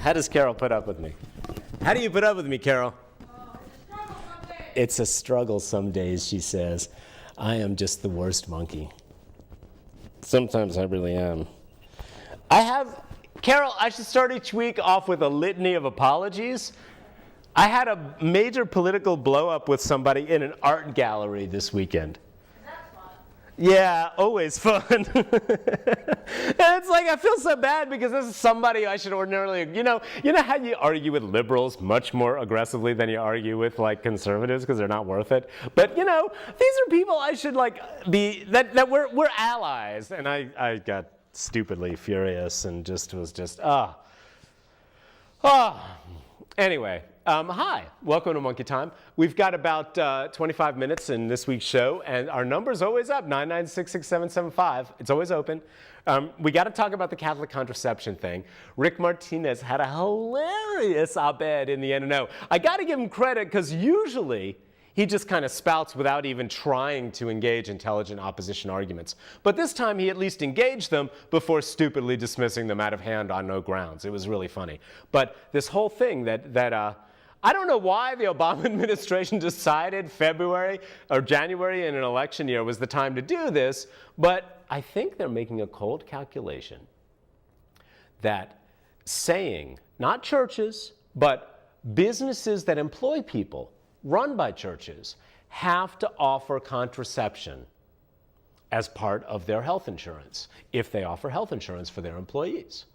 How does Carol put up with me? How do you put up with me, Carol? It's a struggle some days, she says. I am just the worst monkey. Sometimes I really am. Carol, I should start each week off with a litany of apologies. I had a major political blow-up with somebody in an art gallery this weekend. Yeah, always fun. And it's like, I feel so bad because this is somebody I should ordinarily, you know how you argue with liberals much more aggressively than you argue with like conservatives because they're not worth it. But these are people I should like be, that we're allies. And I got stupidly furious and Anyway. Hi, welcome to Monkey Time. We've got about 25 minutes in this week's show, and our number's always up, 9966775. It's always open. We got to talk about the Catholic contraception thing. Rick Martinez had a hilarious op-ed in the NNO. I got to give him credit because usually he just kind of spouts without even trying to engage intelligent opposition arguments. But this time he at least engaged them before stupidly dismissing them out of hand on no grounds. It was really funny. But this whole thing that I don't know why the Obama administration decided February or January in an election year was the time to do this, but I think they're making a cold calculation that saying, not churches, but businesses that employ people run by churches have to offer contraception as part of their health insurance, if they offer health insurance for their employees.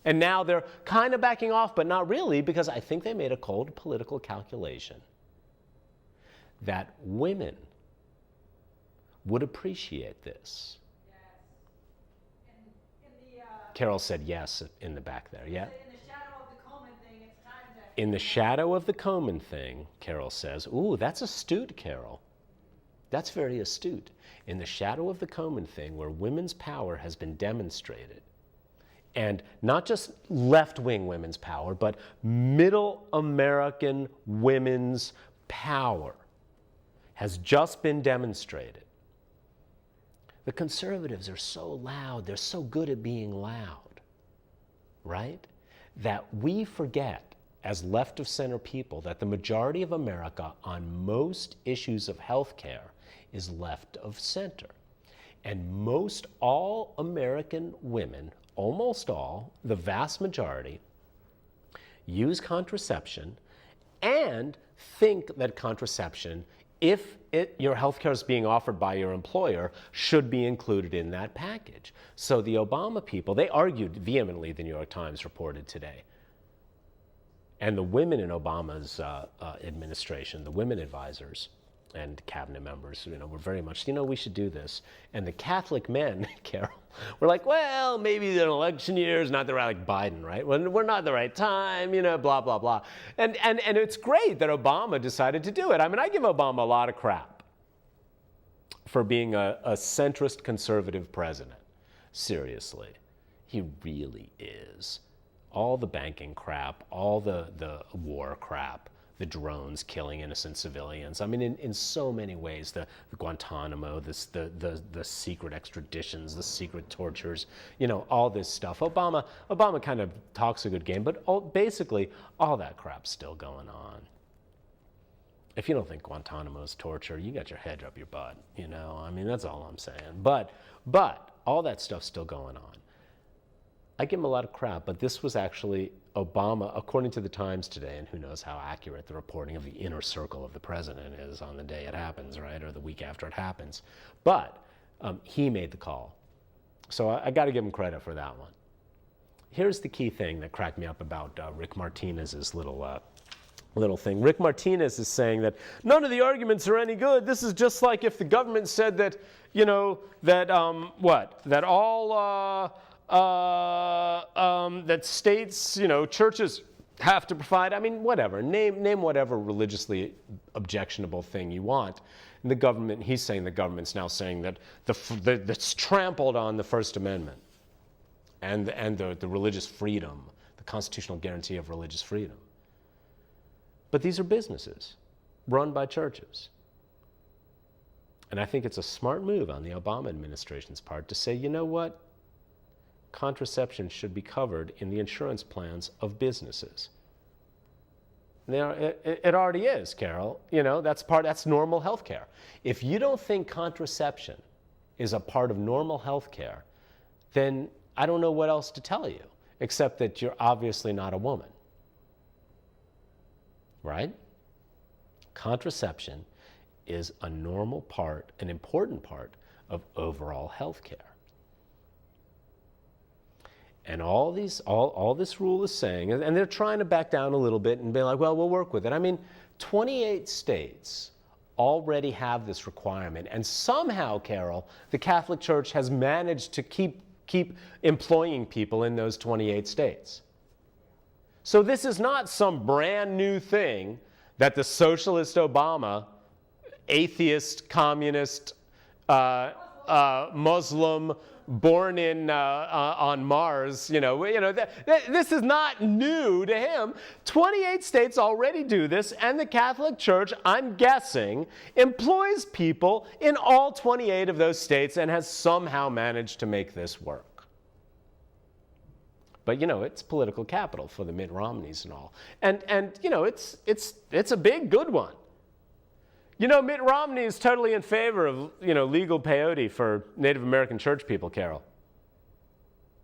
And now they're kind of backing off, but not really, because I think they made a cold political calculation that women would appreciate this. Yes. Carol said yes in the back there, yeah? In the shadow of the Komen thing, it's time to... In the shadow of the Komen thing, Carol says. Ooh, that's astute, Carol. That's very astute. In the shadow of the Komen thing, where women's power has been demonstrated, and not just left-wing women's power, but middle American women's power has just been demonstrated. The conservatives are so loud, they're so good at being loud, right? That we forget, as left-of-center people, that the majority of America on most issues of health care is left of center. And most all American women, almost all, the vast majority, use contraception and think that contraception, if your health care is being offered by your employer, should be included in that package. So the Obama people, they argued vehemently, the New York Times reported today. And the women in Obama's administration, the women advisors and cabinet members, were very much, we should do this. And the Catholic men, Carol, were like, well, maybe the election year is not the right, like Biden, right? We're not the right time, blah, blah, blah. And it's great that Obama decided to do it. I mean, I give Obama a lot of crap for being a centrist conservative president. Seriously, he really is. All the banking crap, all the war crap, the drones killing innocent civilians. I mean, in so many ways, the Guantanamo, the secret extraditions, the secret tortures, all this stuff. Obama kind of talks a good game, but basically all that crap's still going on. If you don't think Guantanamo is torture, you got your head up your butt, I mean, that's all I'm saying. But all that stuff's still going on. I give him a lot of crap, but this was actually Obama, according to the Times today, and who knows how accurate the reporting of the inner circle of the president is on the day it happens, right, or the week after it happens. But he made the call. So I got to give him credit for that one. Here's the key thing that cracked me up about Rick Martinez's little thing. Rick Martinez is saying that none of the arguments are any good. This is just like if the government said that, that all... that states, churches have to provide, I mean, whatever, name whatever religiously objectionable thing you want. And the government, he's saying the government's now saying that that's trampled on the First Amendment and the religious freedom, the constitutional guarantee of religious freedom. But these are businesses run by churches. And I think it's a smart move on the Obama administration's part to say, you know what? contraception should be covered in the insurance plans of businesses. It already is, Carol. You know, that's normal health care. If you don't think contraception is a part of normal health care, then I don't know what else to tell you, except that you're obviously not a woman. Right? Contraception is a normal part, an important part of overall health care. And all this rule is saying, and they're trying to back down a little bit and be like, well, we'll work with it. I mean, 28 states already have this requirement, and somehow, Carol, the Catholic Church has managed to keep employing people in those 28 states. So this is not some brand new thing that the socialist Obama, atheist, communist, Muslim, born on Mars, this is not new to him. 28 states already do this, and the Catholic Church, I'm guessing, employs people in all 28 of those states and has somehow managed to make this work. But, it's political capital for the Mitt Romneys and all. And it's a big, good one. Mitt Romney is totally in favor of, legal peyote for Native American church people, Carol.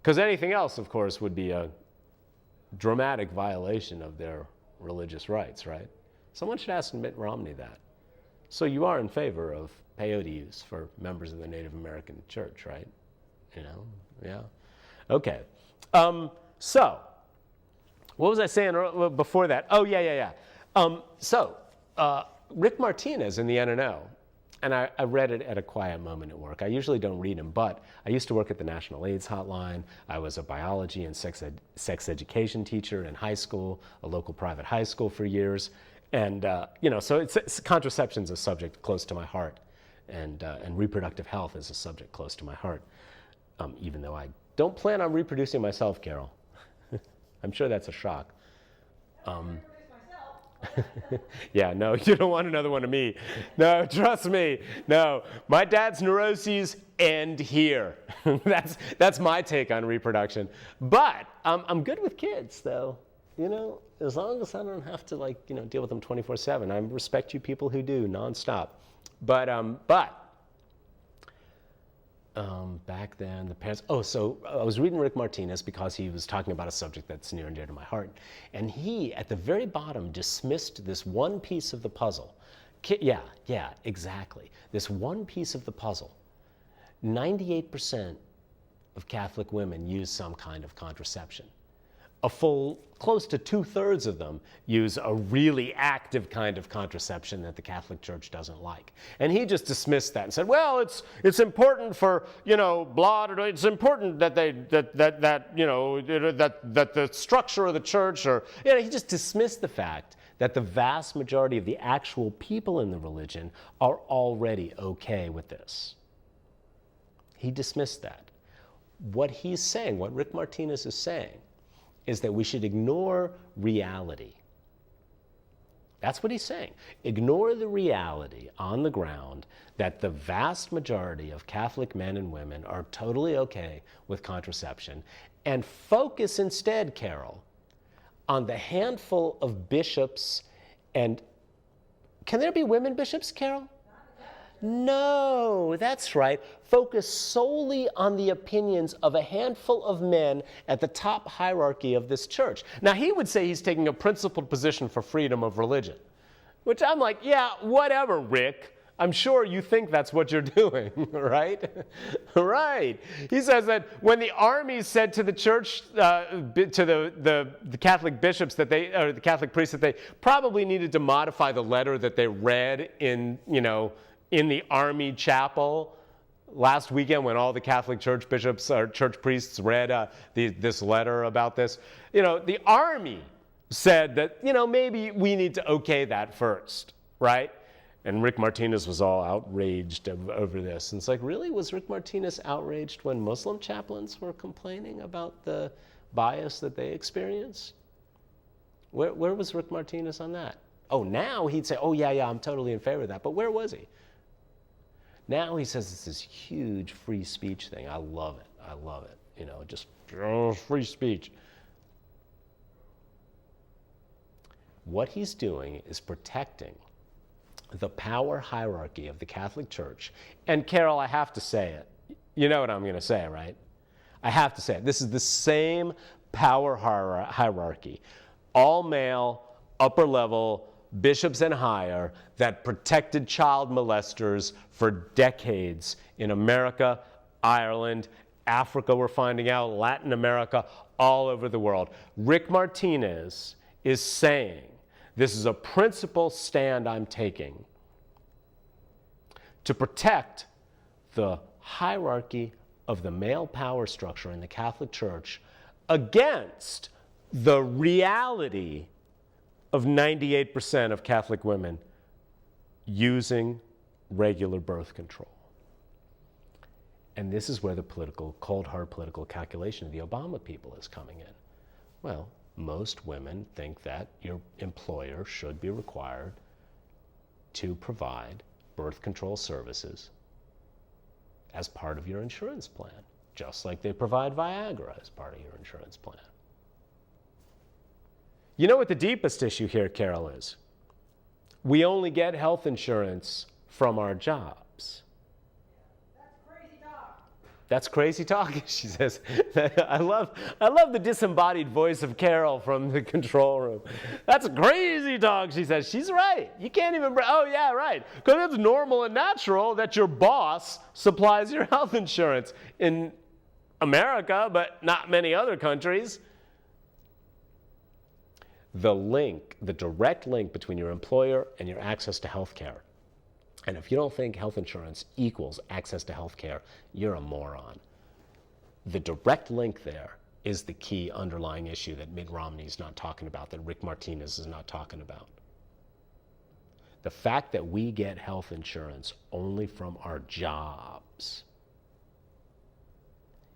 Because anything else, of course, would be a dramatic violation of their religious rights, right? Someone should ask Mitt Romney that. So you are in favor of peyote use for members of the Native American church, right? Yeah. Okay. So, what was I saying before that? Oh, yeah. Rick Martinez in the NNO, and I read it at a quiet moment at work. I usually don't read him, but I used to work at the National AIDS Hotline. I was a biology and sex education teacher in high school, a local private high school for years. And, so contraception's a subject close to my heart, and reproductive health is a subject close to my heart, even though I don't plan on reproducing myself, Carol. I'm sure that's a shock. Yeah, no, you don't want another one of me. No, trust me. No, my dad's neuroses end here. That's my take on reproduction. But I'm good with kids, though. As long as I don't have to deal with them 24/7. I respect you people who do nonstop. But back then, the parents... Oh, so I was reading Rick Martinez because he was talking about a subject that's near and dear to my heart. And he, at the very bottom, dismissed this one piece of the puzzle. Yeah, exactly. This one piece of the puzzle. 98% of Catholic women use some kind of contraception. A full, close to 2/3 of them use a really active kind of contraception that the Catholic Church doesn't like. And he just dismissed that and said, well, it's important for, it's important that that the structure of the church, or, he just dismissed the fact that the vast majority of the actual people in the religion are already okay with this. He dismissed that. What he's saying, what Rick Martinez is saying, is that we should ignore reality. That's what he's saying. Ignore the reality on the ground that the vast majority of Catholic men and women are totally okay with contraception, and focus instead, Carol, on the handful of bishops and... Can there be women bishops, Carol? No, that's right. Focus solely on the opinions of a handful of men at the top hierarchy of this church. Now, he would say he's taking a principled position for freedom of religion, which I'm like, yeah, whatever, Rick. I'm sure you think that's what you're doing, right? Right. He says that when the army said to the church, to the Catholic bishops that or the Catholic priests, that they probably needed to modify the letter that they read in the army chapel last weekend, when all the Catholic church bishops or church priests read this letter about this, the army said that, maybe we need to okay that first, right? And Rick Martinez was all outraged over this. And it's like, really? Was Rick Martinez outraged when Muslim chaplains were complaining about the bias that they experienced? Where was Rick Martinez on that? Oh, now he'd say, oh, yeah, I'm totally in favor of that. But where was he? Now he says it's this huge free speech thing. I love it. just free speech. What he's doing is protecting the power hierarchy of the Catholic Church. And Carol, I have to say it. You know what I'm going to say, right? I have to say it. This is the same power hierarchy, all male, upper level, bishops and higher, that protected child molesters for decades in America, Ireland, Africa, we're finding out, Latin America, all over the world. Rick Martinez is saying, this is a principle stand I'm taking to protect the hierarchy of the male power structure in the Catholic Church against the reality of 98% of Catholic women using regular birth control. And this is where the cold hard political calculation of the Obama people is coming in. Well, most women think that your employer should be required to provide birth control services as part of your insurance plan, just like they provide Viagra as part of your insurance plan. You know what the deepest issue here, Carol, is? We only get health insurance from our jobs. That's crazy talk, she says. I love the disembodied voice of Carol from the control room. That's crazy talk, she says. She's right. You can't even, oh yeah, right. Because it's normal and natural that your boss supplies your health insurance in America, but not many other countries. The direct link between your employer and your access to health care. And if you don't think health insurance equals access to health care, you're a moron. The direct link there is the key underlying issue that Mitt Romney's not talking about, that Rick Martinez is not talking about. The fact that we get health insurance only from our jobs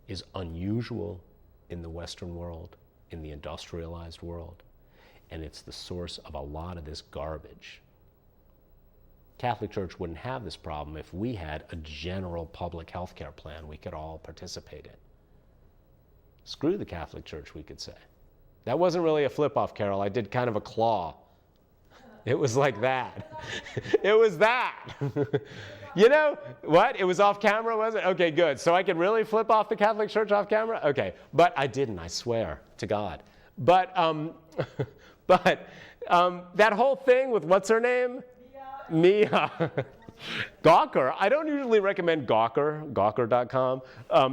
is unusual in the Western world, in the industrialized world, and it's the source of a lot of this garbage. Catholic Church wouldn't have this problem if we had a general public health care plan we could all participate in. Screw the Catholic Church, we could say. That wasn't really a flip-off, Carol. I did kind of a claw. It was like that. It was that. You know what? It was off camera, was it? Okay, good. So I could really flip off the Catholic Church off camera? Okay, but I didn't, I swear to God. But that whole thing with what's her name? Mia. Gawker. I don't usually recommend Gawker.com,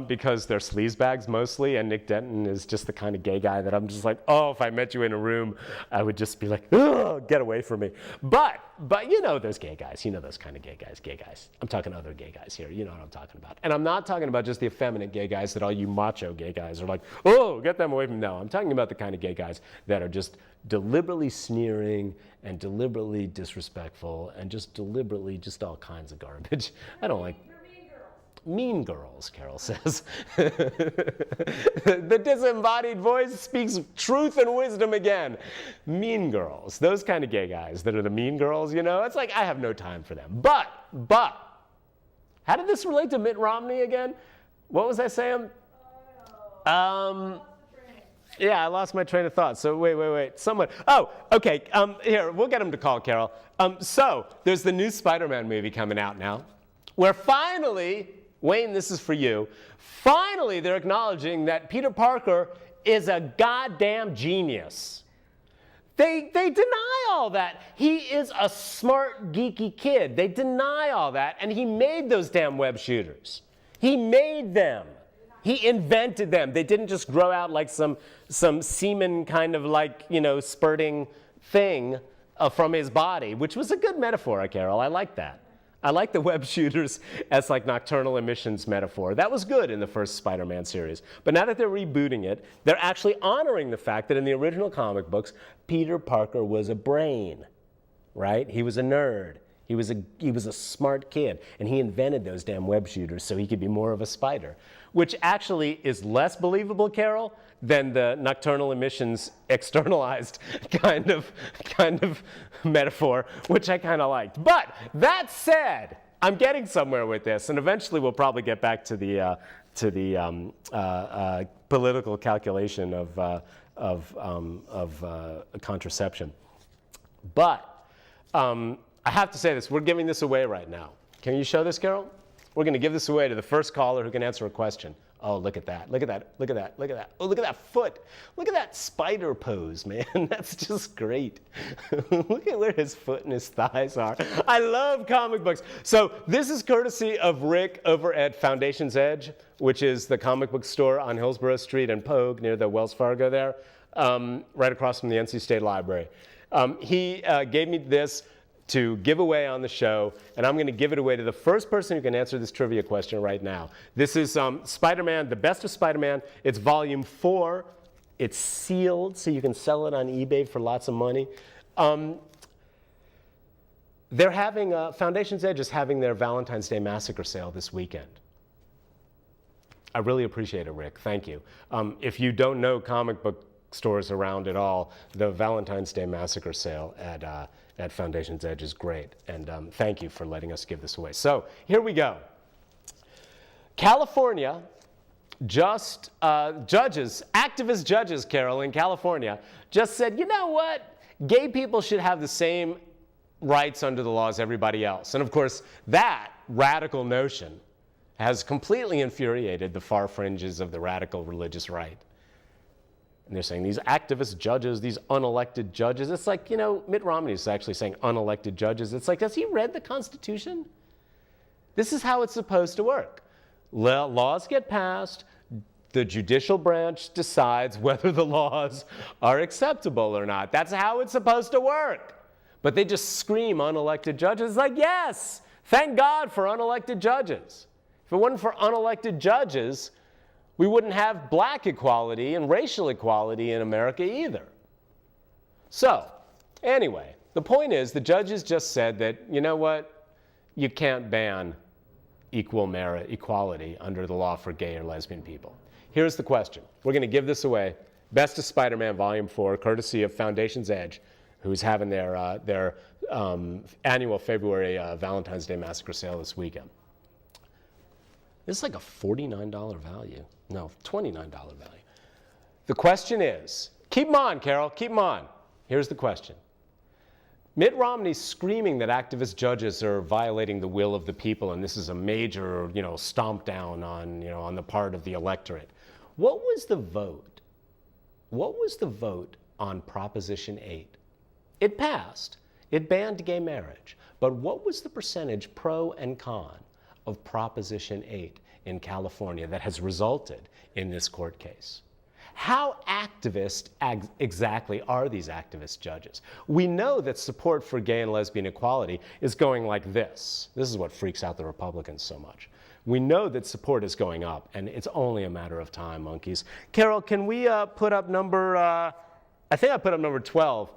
because they're sleazebags mostly, and Nick Denton is just the kind of gay guy that I'm just like, oh, if I met you in a room, I would just be like, oh, get away from me. But you know those gay guys. You know those kind of gay guys. I'm talking other gay guys here. You know what I'm talking about. And I'm not talking about just the effeminate gay guys that all you macho gay guys are like, oh, get them away from me. No, I'm talking about the kind of gay guys that are just deliberately sneering and deliberately disrespectful and just deliberately just all kinds of garbage. I don't like mean girls, Carol says. The disembodied voice speaks truth and wisdom again. Mean girls, those kind of gay guys that are the mean girls, you know, it's like I have no time for them. But, how did this relate to Mitt Romney again? What was I saying? Yeah, I lost my train of thought. So wait. Someone. Oh, okay. Here, we'll get him to call, Carol. So there's the new Spiderman movie coming out now, where finally, Wayne, this is for you. Finally, they're acknowledging that Peter Parker is a goddamn genius. They deny all that. He is a smart, geeky kid. They deny all that, and he made those damn web shooters. He made them. He invented them. They didn't just grow out like some semen kind of like, you know, spurting thing from his body, which was a good metaphor, Carol. I like that. I like the web shooters as like nocturnal emissions metaphor. That was good in the first Spider-Man series. But now that they're rebooting it, they're actually honoring the fact that in the original comic books, Peter Parker was a brain, right? He was a nerd. He was a smart kid, and he invented those damn web shooters so he could be more of a spider, which actually is less believable, Carol, than the nocturnal emissions externalized kind of metaphor, which I kind of liked. But that said, I'm getting somewhere with this, and eventually we'll probably get back to the political calculation of contraception. But I have to say this, we're giving this away right now. Can you show this, Carol? We're going to give this away to the first caller who can answer a question. Oh, look at that, look at that, look at that, look at that. Oh, look at that foot. Look at that spider pose, man. That's just great. Look at where his foot and his thighs are. I love comic books. So this is courtesy of Rick over at Foundation's Edge, which is the comic book store on Hillsborough Street and Pogue near the Wells Fargo there, right across from the NC State Library. He gave me this to give away on the show, and I'm going to give it away to the first person who can answer this trivia question right now. This is Spider-Man, The Best of Spider-Man. It's volume 4. It's sealed, so you can sell it on eBay for lots of money. They're having, Foundation's Edge is having their Valentine's Day Massacre sale this weekend. I really appreciate it, Rick. Thank you. If you don't know comic book stores around at all, the Valentine's Day Massacre sale at Foundation's Edge is great. And thank you for letting us give this away. So here we go. California just, activist judges, Carol, in California, just said, you know what? Gay people should have the same rights under the law as everybody else. And of course, that radical notion has completely infuriated the far fringes of the radical religious right. And they're saying these activist judges, these unelected judges, it's like, you know, Mitt Romney is actually saying unelected judges. It's like, has he read the Constitution? This is how it's supposed to work. Laws get passed, the judicial branch decides whether the laws are acceptable or not. That's how it's supposed to work. But they just scream unelected judges. It's like, yes, thank God for unelected judges. If it wasn't for unelected judges, we wouldn't have black equality and racial equality in America either. So, anyway, the point is the judges just said that, you know what, you can't ban equality under the law for gay or lesbian people. Here's the question. We're going to give this away. Best of Spider-Man, Volume 4, courtesy of Foundation's Edge, who's having their annual February Valentine's Day Massacre sale this weekend. This is like a $49 value. No, $29 value. The question is, keep them on, Carol, keep them on. Here's the question. Mitt Romney's screaming that activist judges are violating the will of the people, and this is a major, stomp down on the part of the electorate. What was the vote? What was the vote on Proposition 8? It passed. It banned gay marriage. But what was the percentage pro and con of Proposition 8 in California that has resulted in this court case? How activist exactly are these activist judges? We know that support for gay and lesbian equality is going like this. This is what freaks out the Republicans so much. We know that support is going up, and it's only a matter of time, monkeys. Carol, can we put up number, I think I put up number 12.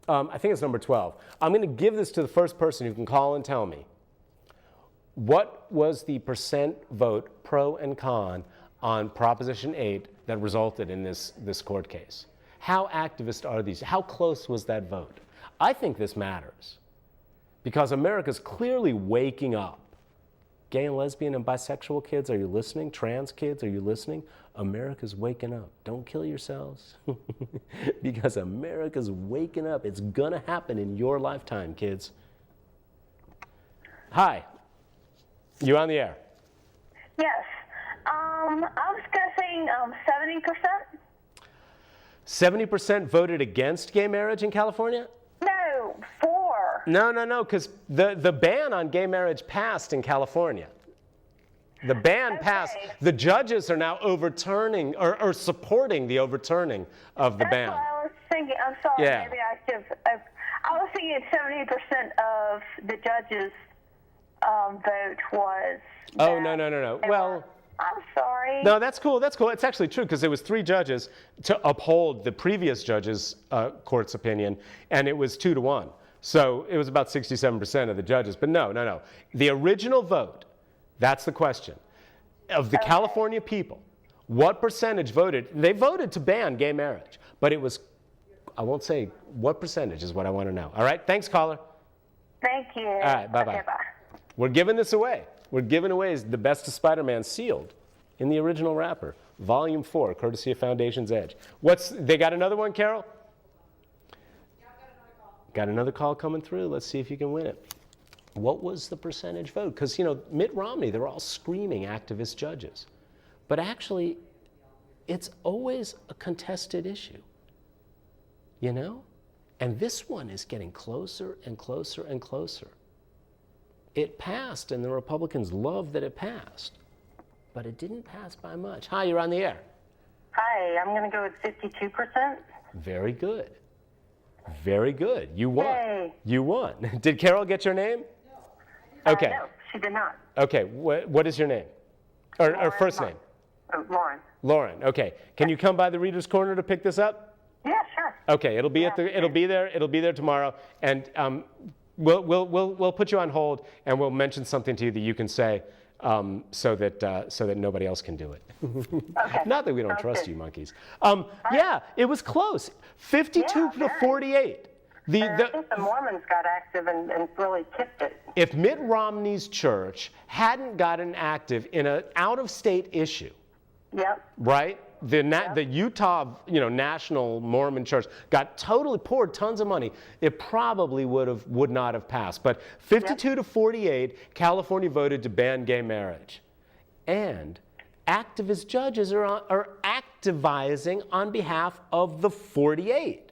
I think it's number 12. I'm going to give this to the first person who can call and tell me. What was the percent vote pro and con on Proposition 8 that resulted in this court case? How activist are these? How close was that vote? I think this matters because America's clearly waking up. Gay and lesbian and bisexual kids, are you listening? Trans kids, are you listening? America's waking up. Don't kill yourselves because America's waking up. It's gonna happen in your lifetime, kids. Hi, you on the air? Yes. I was guessing 70%. 70% voted against gay marriage in California? No, 4. No, because the ban on gay marriage passed in California. The ban passed. The judges are now overturning or supporting the overturning of the ban. That's what I was thinking. I'm sorry. Yeah. Maybe I should have. I was thinking 70% of the judges' vote was. Oh, no. Well. I'm sorry. No, that's cool. It's actually true because there was 3 judges to uphold the previous judge's court's opinion, and it was 2-1. So it was about 67% of the judges. But no. The original vote, that's the question. Of the California people, what percentage voted? They voted to ban gay marriage, but it was, I won't say what percentage is what I want to know. All right, thanks, caller. Thank you. All right, bye-bye. Okay, bye. We're giving this away. We're giving away the Best of Spider-Man sealed. in the original wrapper. Volume 4, courtesy of Foundation's Edge. They got another one, Carol? Yeah, I've got another call. Got another call coming through. Let's see if you can win it. What was the percentage vote? Because, you know, Mitt Romney, they're all screaming activist judges. But actually, it's always a contested issue, you know? And this one is getting closer and closer and closer. It passed, and the Republicans love that it passed. But it didn't pass by much. Hi, you're on the air. Hi, I'm going to go with 52%. Very good. Very good. You won. Yay. You won. Did Carol get your name? Okay. No, she did not. Okay. What is your name? Or first name? Lauren. Lauren. Okay. Can you come by the Reader's Corner to pick this up? Yeah, sure. Okay. It'll be it'll be there tomorrow, and we'll put you on hold, and we'll mention something to you that you can say, so that nobody else can do it. Okay. Not that we don't Sounds trust good. you, monkeys. Yeah, it was close. 52 to very. 48. I think the Mormons got active and really tipped it. If Mitt Romney's church hadn't gotten active in an out-of-state issue, Yep. right? The Utah, National Mormon Church poured tons of money. It probably would not have passed. But 52 to 48, California voted to ban gay marriage, and activist judges are activizing on behalf of the 48.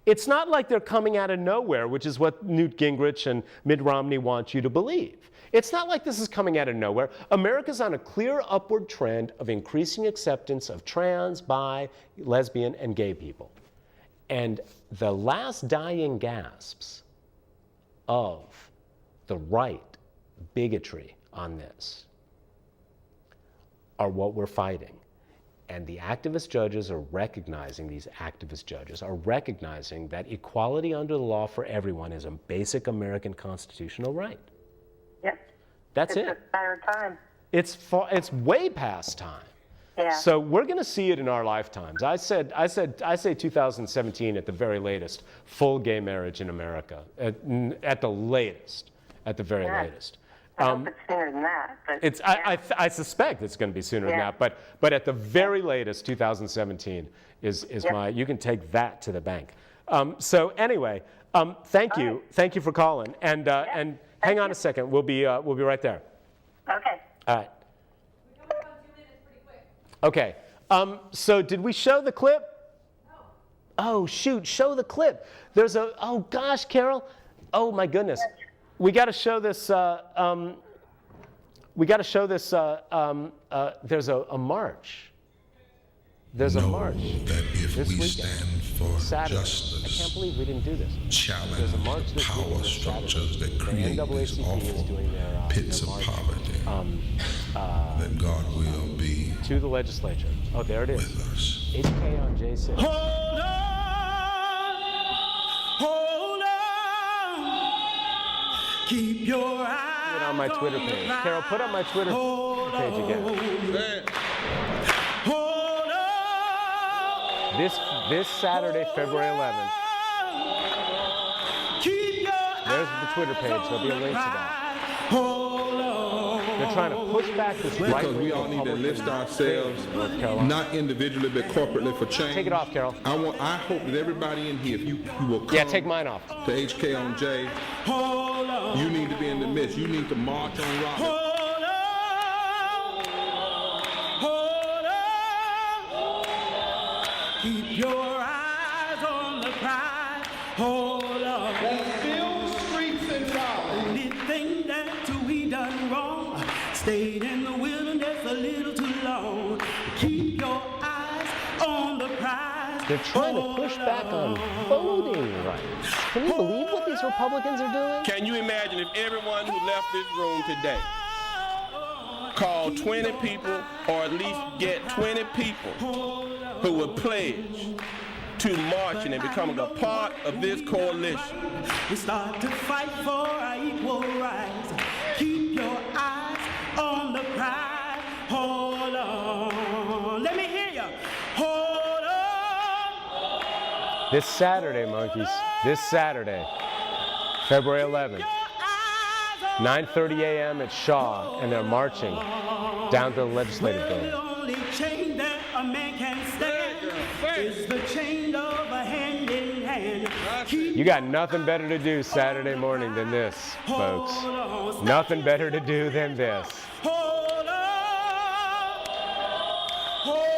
It's not like they're coming out of nowhere, which is what Newt Gingrich and Mitt Romney want you to believe. It's not like this is coming out of nowhere. America's on a clear upward trend of increasing acceptance of trans, bi, lesbian, and gay people. And the last dying gasps of the right bigotry on this are what we're fighting. And the activist judges are recognizing, that equality under the law for everyone is a basic American constitutional right. Yep. That's It's it. a matter of time. It's way past time. Yeah. So we're going to see it in our lifetimes. I say 2017 at the very latest, full gay marriage in America. At the latest, at the very latest. I hope it's sooner than that. But I suspect it's going to be sooner than that, but at the very latest, 2017 is you can take that to the bank. So anyway, thank you for calling, and hang on a second, we'll be right there. Okay. All right. We come up on 2 minutes pretty quick. Okay. So did we show the clip? No. Oh shoot, show the clip. Oh gosh, Carol. Oh my goodness. We got to show this. There's a march. There's a march that if this we weekend, stand for Saturday. justice, I can't believe we didn't do this. challenge There's a march the this power weekend, structures Saturday. that create The these NAACP is awful doing their pits of march, poverty, that God will be to the legislature. Oh, there it is. with us. HKonJ6. Hold on. Keep your eyes Put it on my Twitter page. Carol, put on my Twitter page again. Hold on. This Saturday, February 11th. Keep your There's the Twitter page. There'll be a link to that. hold on. They're trying to push back this right Because we all need to lift ourselves, not individually but corporately, for change. Take it off, Carol. I hope that everybody in here, if you will come Yeah, take mine off. to HKonJ, Hold on. you need to be in the midst. You need to march on Robert. Hold on. Hold on. Keep your eyes on the prize. Hold on. Fill the streets and robbers. Anything that we done wrong, stayed in the wilderness a little too long. Keep your eyes on the prize. They're trying to push back on voting rights. Can you believe what these Republicans are doing? Can you imagine if everyone who left this room today called 20 people, or at least get 20 people who would pledge to marching and becoming a part of this coalition? We start to fight for our equal rights. Keep your eyes on the prize. Hold on. Let me hear you. Hold on. This Saturday, monkeys. This Saturday, February 11th. Your eyes 9:30 a.m. at Shaw, and they're marching down to the legislative building. The only chain that a man can stand is the chain of a hand in hand. You got nothing better to do Saturday morning than this, folks. Nothing better to do than this. Hold on. Hold